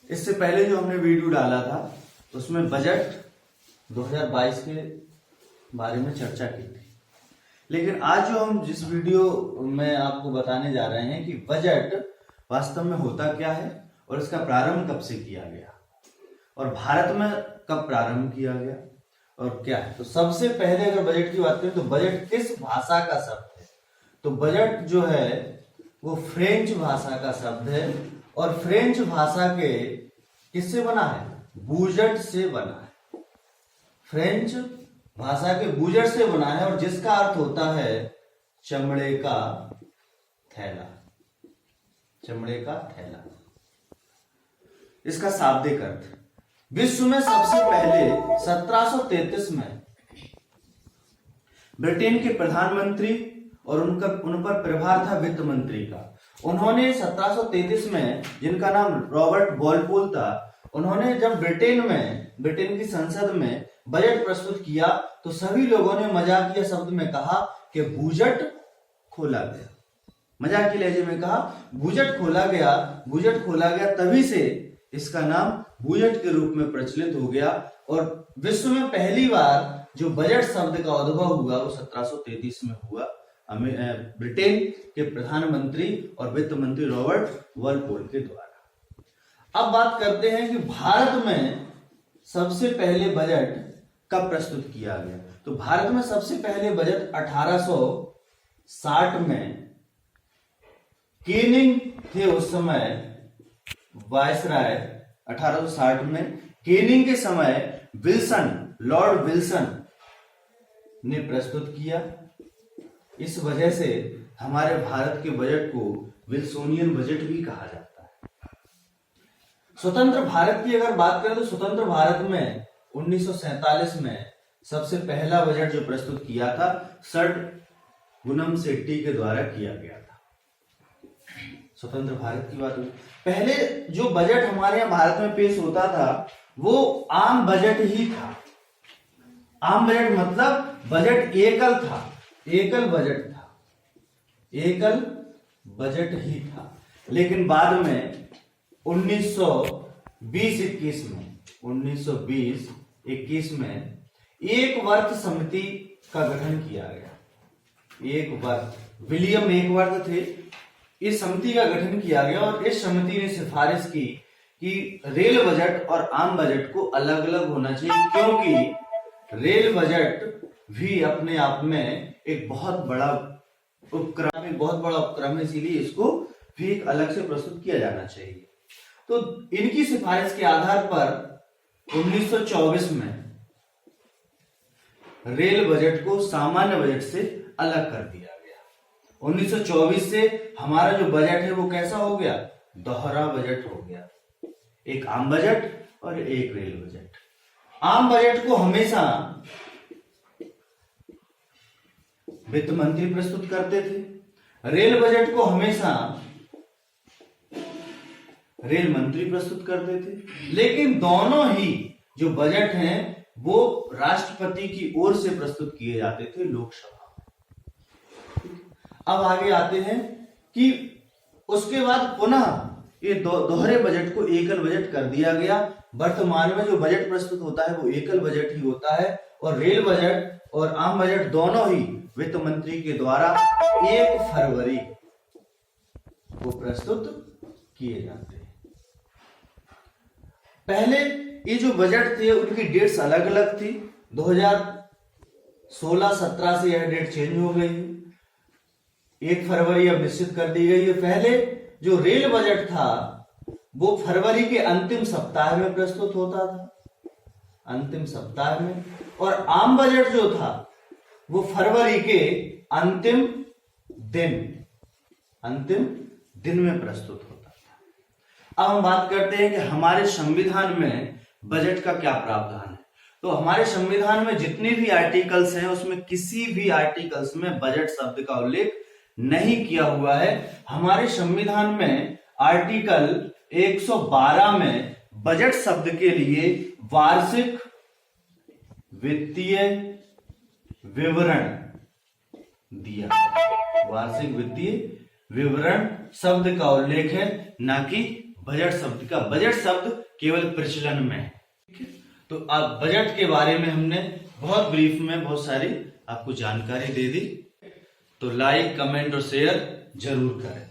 इससे पहले जो हमने वीडियो डाला था उसमें बजट 2022 के बारे में चर्चा की थी, लेकिन आज जो हम जिस वीडियो में आपको बताने जा रहे हैं कि बजट वास्तव में होता क्या है और इसका प्रारंभ कब से किया गया और भारत में कब प्रारंभ किया गया और क्या है। तो सबसे पहले अगर बजट की बात करें तो बजट किस भाषा का शब्द है? तो बजट जो है वो फ्रेंच भाषा का शब्द है और फ्रेंच भाषा के किससे बना है? बूजट से बना है। फ्रेंच भाषा के बूजट से बना है और जिसका अर्थ होता है चमड़े का थैला। चमड़े का थैला इसका शाब्दिक अर्थ। विश्व में सबसे पहले 1733 में ब्रिटेन के प्रधानमंत्री और उन पर प्रभार था वित्त मंत्री का। उन्होंने 1733 में, जिनका नाम रॉबर्ट वॉलपोल था, उन्होंने जब ब्रिटेन की संसद में बजट प्रस्तुत किया तो सभी लोगों ने मजाकिया शब्द में कहा कि बजट खोला गया। मजाक के लहजे में कहा बजट खोला गया। बजट खोला गया तभी से इसका नाम बजट के रूप में प्रचलित हो गया और विश्व में पहली बार जो बजट शब्द का उद्भव हुआ वो 1733 में हुआ, ब्रिटेन के प्रधानमंत्री और वित्त मंत्री रॉबर्ट वॉलपोल के द्वारा। अब बात करते हैं कि भारत में सबसे पहले बजट कब प्रस्तुत किया गया। तो भारत में सबसे पहले बजट 1860 में केनिंग थे उस समय वायसराय। 1860 में केनिंग के समय लॉर्ड विल्सन ने प्रस्तुत किया। इस वजह से हमारे भारत के बजट को विल्सोनियन बजट भी कहा जाता है। स्वतंत्र भारत की अगर बात करें तो स्वतंत्र भारत में 1947 में सबसे पहला बजट जो प्रस्तुत किया था सर गुनम सेट्टी के द्वारा किया गया था। स्वतंत्र भारत की बात हुई। पहले जो बजट हमारे यहाँ भारत में पेश होता था वो आम बजट ही था। आम बजट मतलब बजट एकल था, एकल बजट था, एकल बजट ही था। लेकिन बाद में 1920-21 में एक वर्थ समिति का गठन किया गया। एक वर्थ, विलियम एक वर्थ थे। इस समिति का गठन किया गया और इस समिति ने सिफारिश की कि रेल बजट और आम बजट को अलग अलग होना चाहिए, क्योंकि रेल बजट भी अपने आप में एक बहुत बड़ा उपक्रम है, इसीलिए इसको भी एक अलग से प्रस्तुत किया जाना चाहिए। तो इनकी सिफारिश के आधार पर 1924 में रेल बजट को सामान्य बजट से अलग कर दिया गया। 1924 से हमारा जो बजट है वो कैसा हो गया? दोहरा बजट हो गया, एक आम बजट और एक रेल बजट। आम बजट को हमेशा वित्त मंत्री प्रस्तुत करते थे, रेल बजट को हमेशा रेल मंत्री प्रस्तुत करते थे। लेकिन दोनों ही जो बजट हैं वो राष्ट्रपति की ओर से प्रस्तुत किए जाते थे लोकसभा में। अब आगे आते हैं कि उसके बाद पुनः ये दोहरे बजट को एकल बजट कर दिया गया। वर्तमान में जो बजट प्रस्तुत होता है वो एकल बजट ही होता है और रेल बजट और आम बजट दोनों ही वित्त मंत्री के द्वारा 1 फरवरी को प्रस्तुत किए जाते हैं। पहले ये जो बजट थे उनकी डेट्स अलग अलग थी। 2016-17 से यह डेट चेंज हो गई है। 1 फरवरी अब निश्चित कर दी गई है। पहले जो रेल बजट था वो फरवरी के अंतिम सप्ताह में प्रस्तुत होता था, अंतिम सप्ताह में, और आम बजट जो था वो फरवरी के अंतिम दिन में प्रस्तुत होता था। अब हम बात करते हैं कि हमारे संविधान में बजट का क्या प्रावधान है। तो हमारे संविधान में जितने भी आर्टिकल्स हैं उसमें किसी भी आर्टिकल्स में बजट शब्द का उल्लेख नहीं किया हुआ है। हमारे संविधान में आर्टिकल 112 में बजट शब्द के लिए वार्षिक वित्तीय विवरण दिया। वार्षिक वित्तीय विवरण शब्द का उल्लेख है, ना कि बजट शब्द का। बजट शब्द केवल प्रचलन में है। तो अब बजट के बारे में हमने बहुत ब्रीफ में बहुत सारी आपको जानकारी दे दी। तो लाइक, कमेंट और शेयर जरूर करें।